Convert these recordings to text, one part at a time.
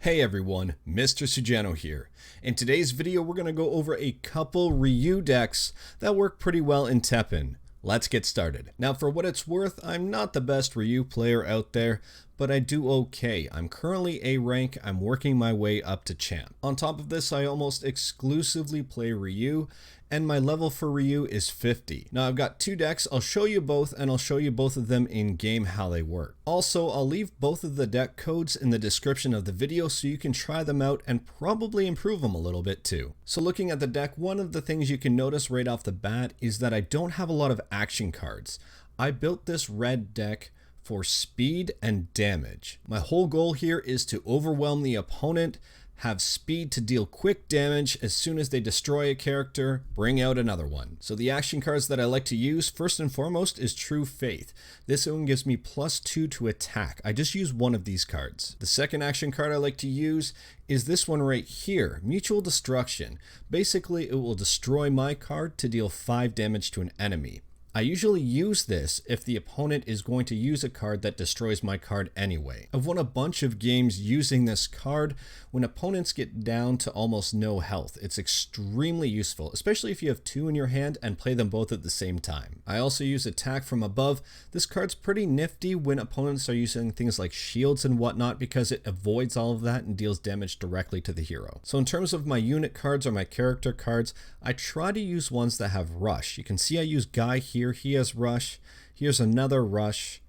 Hey everyone, Mr. Sujano here. In today's video we're going to go over a couple Ryu decks that work pretty well in Teppen. Let's get started. Now for what it's worth, I'm not the best Ryu player out there, but I do okay. I'm currently A rank, I'm working my way up to champ. On top of this, I almost exclusively play Ryu, and my level for Ryu is 50. Now I've got two decks, I'll show you both, and I'll show you both of them in game how they work. Also, I'll leave both of the deck codes in the description of the video so you can try them out and probably improve them a little bit too. So looking at the deck, one of the things you can notice right off the bat is that I don't have a lot of action cards. I built this red deck for speed and damage. My whole goal here is to overwhelm the opponent, have speed to deal quick damage as soon as they destroy a character, bring out another one. So the action cards that I like to use, first and foremost, is True Faith. This one gives me +2 to attack. I just use one of these cards. The second action card I like to use is this one right here, Mutual Destruction. Basically, it will destroy my card to deal 5 damage to an enemy. I usually use this if the opponent is going to use a card that destroys my card anyway. I've won a bunch of games using this card when opponents get down to almost no health. It's extremely useful, especially if you have 2 in your hand and play them both at the same time. I also use Attack from Above. This card's pretty nifty when opponents are using things like shields and whatnot because it avoids all of that and deals damage directly to the hero. So in terms of my unit cards or my character cards, I try to use ones that have Rush. You can see I use Guy here. He has Rush. Here's another Rush.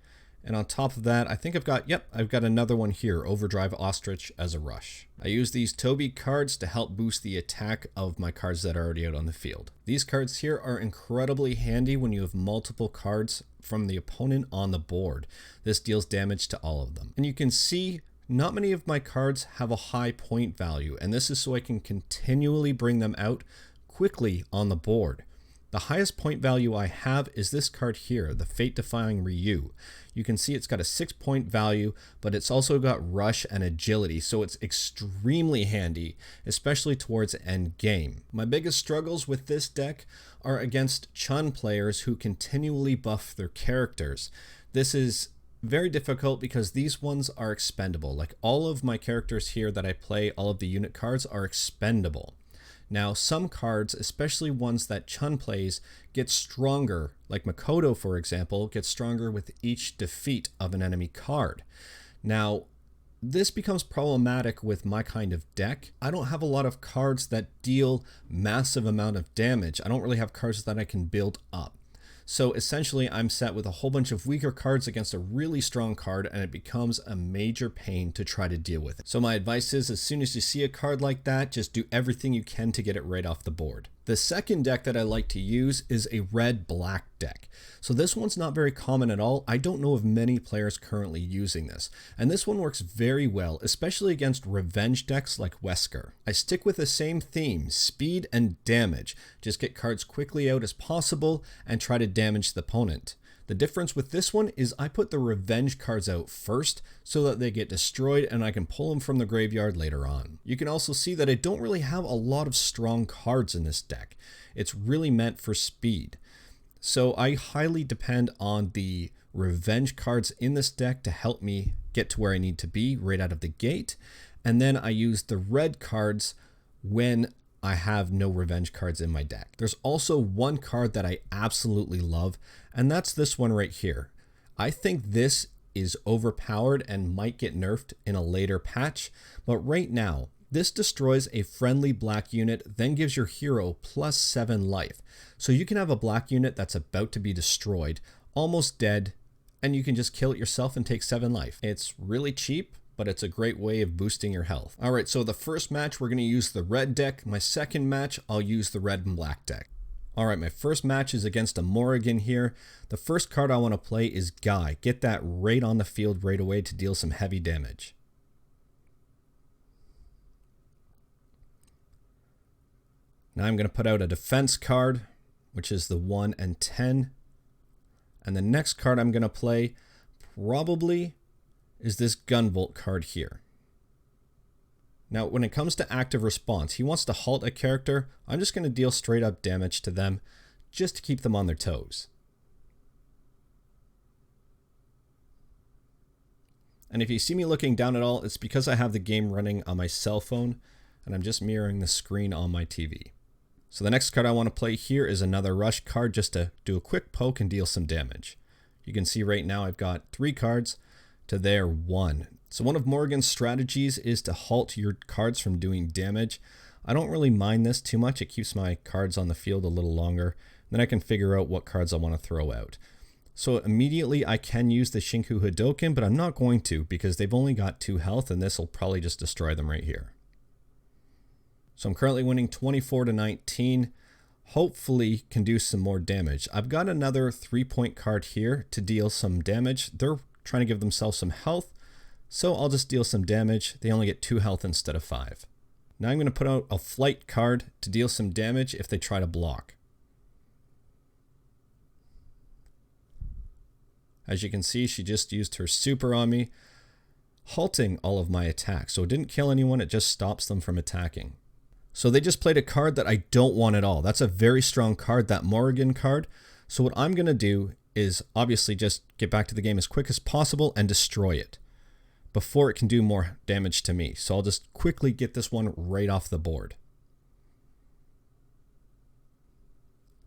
And on top of that, I think I've got another one here, Overdrive Ostrich as a Rush. I use these Tobi cards to help boost the attack of my cards that are already out on the field. These cards here are incredibly handy when you have multiple cards from the opponent on the board. This deals damage to all of them. And you can see not many of my cards have a high point value, and this is so I can continually bring them out quickly on the board. The highest point value I have is this card here, the Fate-Defying Ryu. You can see it's got a 6 point value, but it's also got Rush and Agility, so it's extremely handy, especially towards end game. My biggest struggles with this deck are against Chun players who continually buff their characters. This is very difficult because these ones are expendable. Like all of my characters here that I play, all of the unit cards are expendable. Now, some cards, especially ones that Chun plays, get stronger, like Makoto, for example, gets stronger with each defeat of an enemy card. Now, this becomes problematic with my kind of deck. I don't have a lot of cards that deal massive amount of damage. I don't really have cards that I can build up. So essentially, I'm set with a whole bunch of weaker cards against a really strong card, and it becomes a major pain to try to deal with it. So my advice is, as soon as you see a card like that, just do everything you can to get it right off the board. The second deck that I like to use is a red-black deck. So this one's not very common at all. I don't know of many players currently using this. And this one works very well, especially against revenge decks like Wesker. I stick with the same theme, speed and damage. Just get cards quickly out as possible and try to damage the opponent. The difference with this one is I put the revenge cards out first so that they get destroyed and I can pull them from the graveyard later on. You can also see that I don't really have a lot of strong cards in this deck. It's really meant for speed. So I highly depend on the revenge cards in this deck to help me get to where I need to be right out of the gate. And then I use the red cards when I have no revenge cards in my deck. There's also one card that I absolutely love, and that's this one right here. I think this is overpowered and might get nerfed in a later patch, but right now, this destroys a friendly black unit, then gives your hero +7 life. So you can have a black unit that's about to be destroyed, almost dead, and you can just kill it yourself and take 7 life. It's really cheap, but it's a great way of boosting your health. All right, so the first match, we're gonna use the red deck. My second match, I'll use the red and black deck. All right, my first match is against a Morrigan here. The first card I wanna play is Guy. Get that right on the field right away to deal some heavy damage. Now I'm gonna put out a defense card, which is the 1 and 10. And the next card I'm gonna play probably is this Gunvolt card here. Now, when it comes to active response, he wants to halt a character. I'm just going to deal straight up damage to them just to keep them on their toes. And if you see me looking down at all, it's because I have the game running on my cell phone and I'm just mirroring the screen on my TV. So the next card I want to play here is another rush card just to do a quick poke and deal some damage. You can see right now I've got 3 cards to their 1. So one of Morrigan's strategies is to halt your cards from doing damage. I don't really mind this too much. It keeps my cards on the field a little longer. Then I can figure out what cards I want to throw out. So immediately I can use the Shinku Hadoken, but I'm not going to because they've only got 2 health and this will probably just destroy them right here. So I'm currently winning 24-19. Hopefully can do some more damage. I've got another 3-point card here to deal some damage. They're trying to give themselves some health, so I'll just deal some damage. They only get 2 health instead of 5. Now I'm going to put out a flight card to deal some damage if they try to block. As you can see, she just used her super on me, halting all of my attacks. So it didn't kill anyone, it just stops them from attacking. So they just played a card that I don't want at all. That's a very strong card, that Morrigan card. So what I'm going to do is obviously just get back to the game as quick as possible and destroy it before it can do more damage to me. So I'll just quickly get this one right off the board.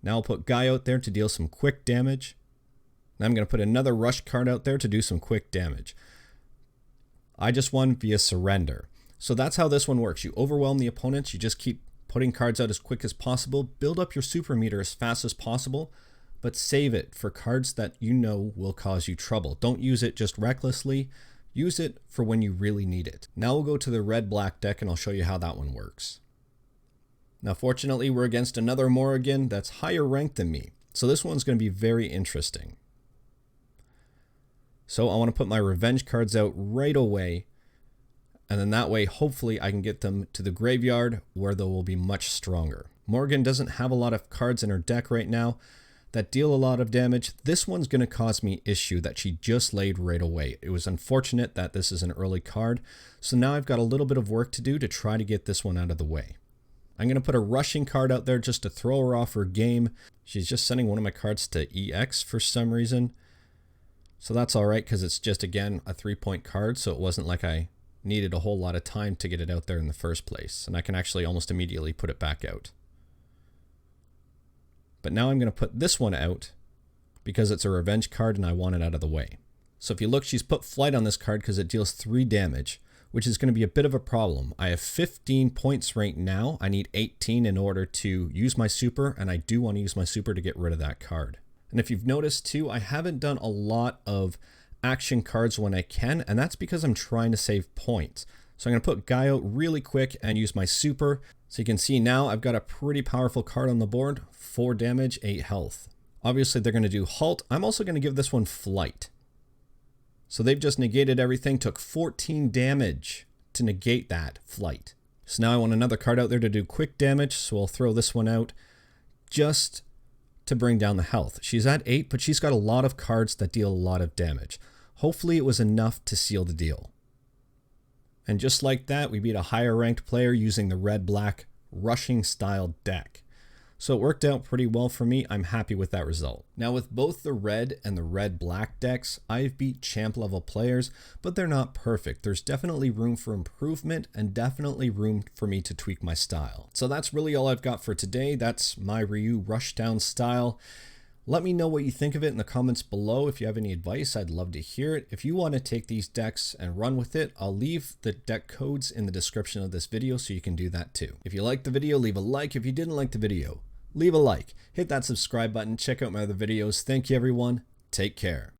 Now I'll put Guy out there to deal some quick damage. Now I'm going to put another rush card out there to do some quick damage. I just won via surrender. So that's how this one works. You overwhelm the opponents. You just keep putting cards out as quick as possible. Build up your super meter as fast as possible, but save it for cards that you know will cause you trouble. Don't use it just recklessly. Use it for when you really need it. Now we'll go to the red-black deck and I'll show you how that one works. Now fortunately we're against another Morrigan that's higher ranked than me. So this one's going to be very interesting. So I want to put my revenge cards out right away. And then that way, hopefully I can get them to the graveyard where they will be much stronger. Morrigan doesn't have a lot of cards in her deck right now that deal a lot of damage. This one's going to cause me issue that she just laid right away. It was unfortunate that this is an early card. So now I've got a little bit of work to do to try to get this one out of the way. I'm going to put a rushing card out there just to throw her off her game. She's just sending one of my cards to EX for some reason. So that's all right because it's just, again, a 3-point card. So it wasn't like I needed a whole lot of time to get it out there in the first place. And I can actually almost immediately put it back out. But now I'm going to put this one out because it's a revenge card and I want it out of the way. So if you look, she's put flight on this card because it deals 3 damage, which is going to be a bit of a problem. I have 15 points right now. I need 18 in order to use my super, and I do want to use my super to get rid of that card. And if you've noticed too, I haven't done a lot of action cards when I can, and that's because I'm trying to save points. So I'm going to put Guy out really quick and use my super. So you can see now I've got a pretty powerful card on the board, 4 damage, 8 health. Obviously they're going to do halt. I'm also going to give this one flight. So they've just negated everything, took 14 damage to negate that flight. So now I want another card out there to do quick damage, so I'll throw this one out just to bring down the health. She's at 8, but she's got a lot of cards that deal a lot of damage. Hopefully it was enough to seal the deal. And just like that, we beat a higher ranked player using the red-black rushing style deck. So it worked out pretty well for me. I'm happy with that result. Now with both the red and the red-black decks, I've beat champ level players, but they're not perfect. There's definitely room for improvement and definitely room for me to tweak my style. So that's really all I've got for today. That's my Ryu rushdown style. Let me know what you think of it in the comments below. If you have any advice, I'd love to hear it. If you want to take these decks and run with it, I'll leave the deck codes in the description of this video so you can do that too. If you liked the video, leave a like. If you didn't like the video, leave a like. Hit that subscribe button. Check out my other videos. Thank you, everyone. Take care.